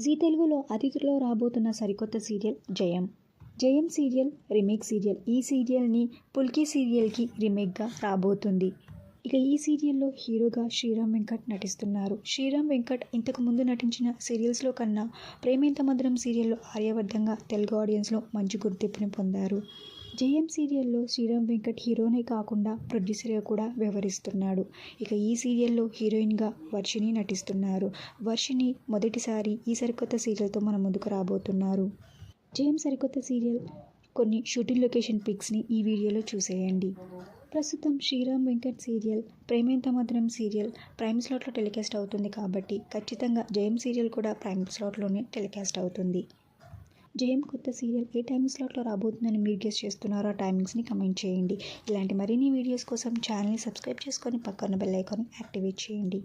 G తెలుగులో అతిథిలో రాబోతున్న సరికొత్త సీరియల్ జయం. జయం సీరియల్ రీమేక్ సీరియల్. ఈ సీరియల్ని పుల్కి సీరియల్కి రీమేక్గా రాబోతుంది. ఇక ఈ సీరియల్లో హీరోగా శ్రీరామ్ వెంకట్ నటిస్తున్నారు. శ్రీరామ్ వెంకట్ ఇంతకు ముందు నటించిన సీరియల్స్లో కన్నా ప్రేమేంత మధురం సీరియల్లో ఆర్యవర్ధంగా తెలుగు ఆడియన్స్లో మంచి గుర్తింపుని పొందారు. జయం సీరియల్లో శ్రీరామ్ వెంకట్ హీరోనే కాకుండా ప్రొడ్యూసర్గా కూడా వ్యవహరిస్తున్నాడు. ఇక ఈ సీరియల్లో హీరోయిన్గా వర్షిణి నటిస్తున్నారు. వర్షిణి మొదటిసారి ఈ సరికొత్త సీరియల్తో మన ముందుకు రాబోతున్నారు. జయం సరికొత్త సీరియల్ కొన్ని షూటింగ్ లొకేషన్ పిక్స్ని ఈ వీడియోలో చూసేయండి. ప్రస్తుతం శ్రీరామ్ వెంకట్ సీరియల్ ప్రేమేంత మధురం సీరియల్ ప్రైమ్ స్లాట్లో టెలికాస్ట్ అవుతుంది కాబట్టి ఖచ్చితంగా జయం సీరియల్ కూడా ప్రైమ్ స్లాట్లోనే టెలికాస్ట్ అవుతుంది. జయం కొత్త సీరియల్ ఏ టైమ్ స్లాట్లో రాబోతుందని మీరు గెస్ చేస్తున్నారో ఆ టైమింగ్స్ని కమెంట్ చేయండి. ఇలాంటి మరిన్ని వీడియోస్ కోసం ఛానల్ని సబ్స్క్రైబ్ చేసుకొని పక్కన బెల్ ఐకాన్ని యాక్టివేట్ చేయండి.